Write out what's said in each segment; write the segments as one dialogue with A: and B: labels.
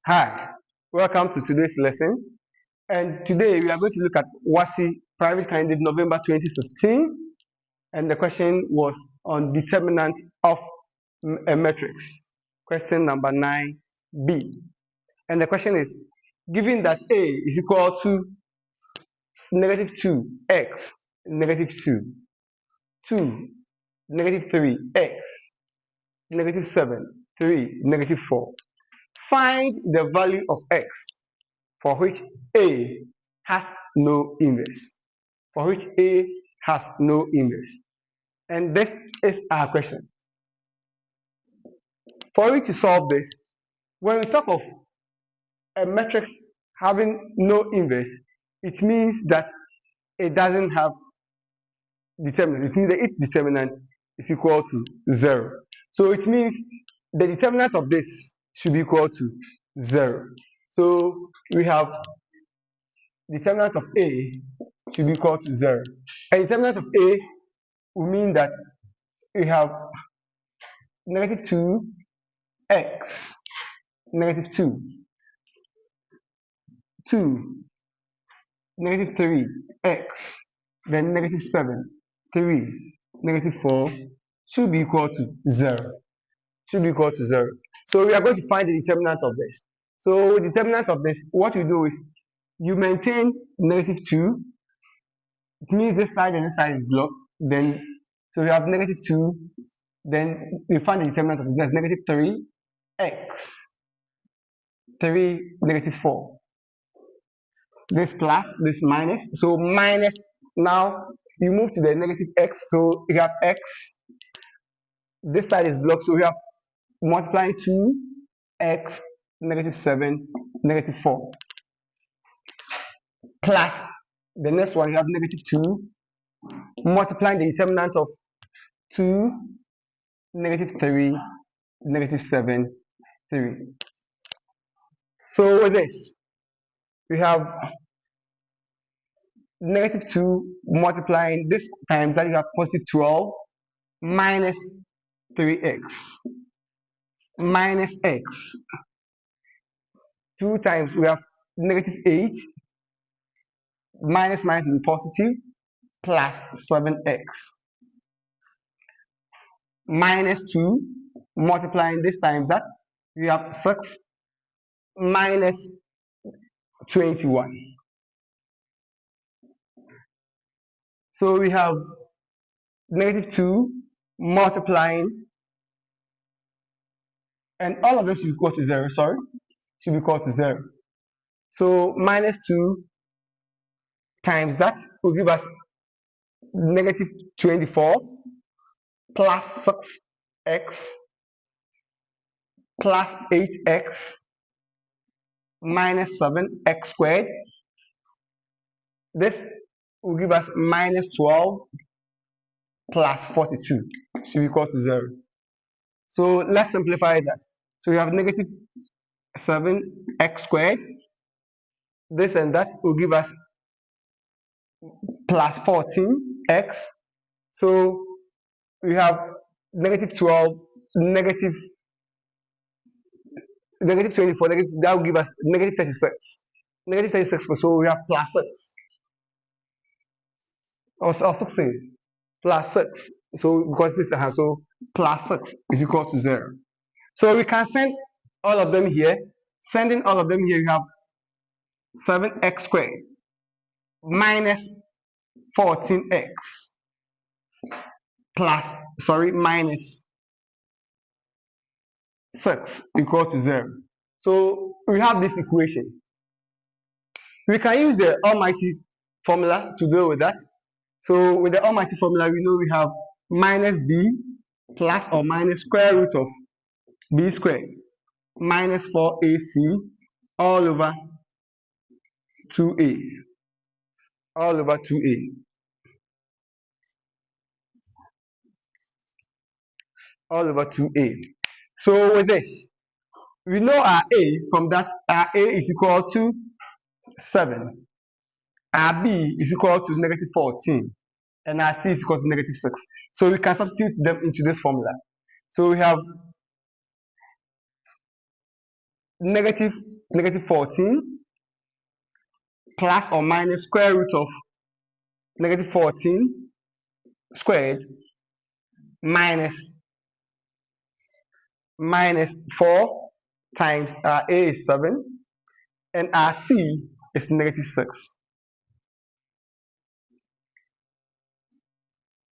A: Hi, welcome to today's lesson. And today we are going to look at WASSCE Private Candidate November 2015. And the question was on determinant of a matrix. Question number 9B. And the question is, given that A is equal to negative 2x, negative 2, 2, negative 3x, negative 7, 3, negative 4. Find the value of x for which A has no inverse. For which A has no inverse. And this is our question. For you to solve this, when we talk of a matrix having no inverse, it means that it doesn't have determinant. It means that its determinant is equal to 0. So it means the determinant of this should be equal to 0. So we have determinant of A should be equal to 0. And determinant of A will mean that we have negative 2x, negative 2, 2, negative 3x, then negative 7, 3, negative 4 should be equal to 0. Should be equal to 0. So we are going to find the determinant of this. So determinant of this, what you do is you maintain negative 2. It means this side and this side is blocked. Then so we have negative 2. Then we find the determinant of this. That's negative 3x, 3, negative 4. This plus, this minus. So minus, now you move to the negative x. So you have x. This side is blocked. So we have multiplying 2x, negative 7, negative 4. Plus the next one, you have negative 2. Multiplying the determinant of 2, negative 3, negative 7, 3. So with this, we have negative 2 multiplying this times that you have positive 12 minus 3x minus x. 2 times we have negative 8 minus minus will be positive plus 7x minus 2 multiplying this times that we have 6 minus 21. So we have negative 2 multiplying, and all of them should be equal to 0, should be equal to 0. So minus 2 times that will give us negative 24 plus 6x plus 8x minus 7x squared. This will give us minus 12 plus 42 should be equal to 0. So let's simplify that. So we have negative 7x squared. This and that will give us plus 14x. So we have negative 12, negative 24, that will give us negative 36. Negative 36, so we have plus 6. Or 16 plus 6. So because this is so plus 6 is equal to 0. So we can send all of them here. Sending all of them here, you have 7x squared minus 14x plus, minus 6 equal to 0. So we have this equation. We can use the almighty formula to deal with that. So with the almighty formula, we know we have minus b plus or minus square root of b squared minus 4ac all over 2a. All over 2a. All over 2a. So with this, we know our a from that, our a is equal to 7. Our b is equal to negative 14. And our c is equal to negative 6. So we can substitute them into this formula. So we have negative negative 14 plus or minus square root of negative 14 squared minus 4 times our A is 7 and our C is negative 6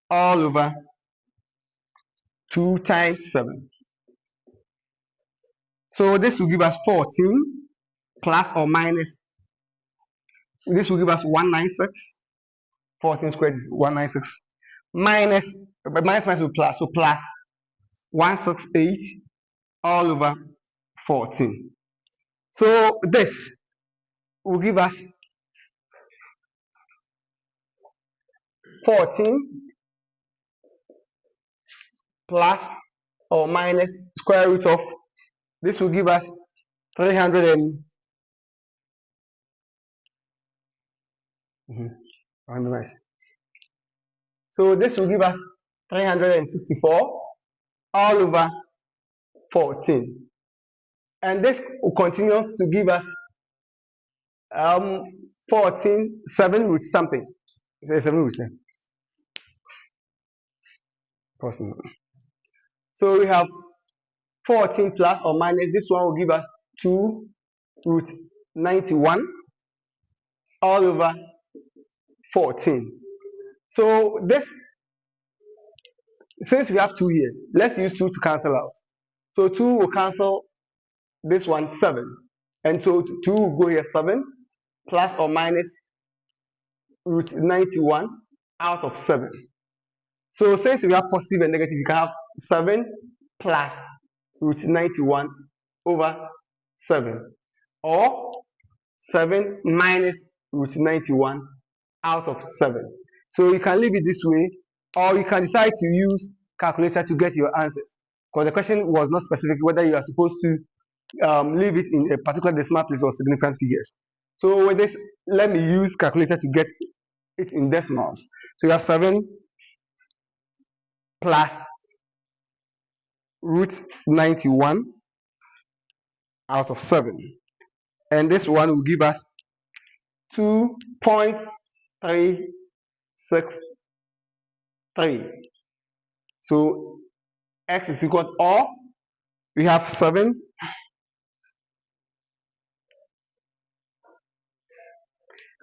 A: all over 2 times 7. So this will give us 14 plus or minus, this will give us 196. 14 squared is 196 minus, but minus will plus, so plus 168 all over 14. So this will give us 14 plus or minus square root of, this will give us 300 and so this will give us 364 all over 14, and this continues to give us 14 7 root something. Say 7 root 7. So we have 14 plus or minus, this one will give us 2 root 91 all over 14. So this, since we have 2 here, let's use 2 to cancel out. So 2 will cancel this one 7, and so 2 will go here 7 plus or minus root 91 out of 7. So since we have positive and negative, you can have 7 plus root 91 over 7, or 7 minus root 91 out of 7. So you can leave it this way, or you can decide to use calculator to get your answers, because the question was not specific whether you are supposed to leave it in a particular decimal place or significant figures. So with this, let me use calculator to get it in decimals. So you have 7 plus root 91 out of 7, and this one will give us 2.363. So x is equal to, or we have 7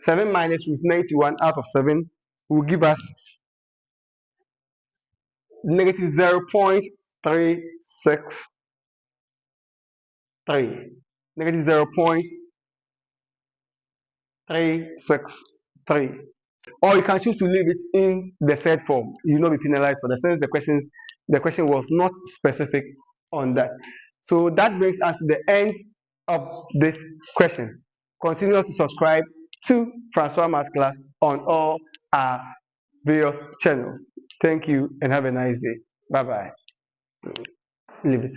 A: minus root 91 out of 7 will give us negative 0.363. Negative 0.363. Or you can choose to leave it in the said form. You will not be penalized for that, since the question was not specific on that. So that brings us to the end of this question. Continue to subscribe to Francois Maths class on all our various channels. Thank you and have a nice day. Bye bye. Leave it.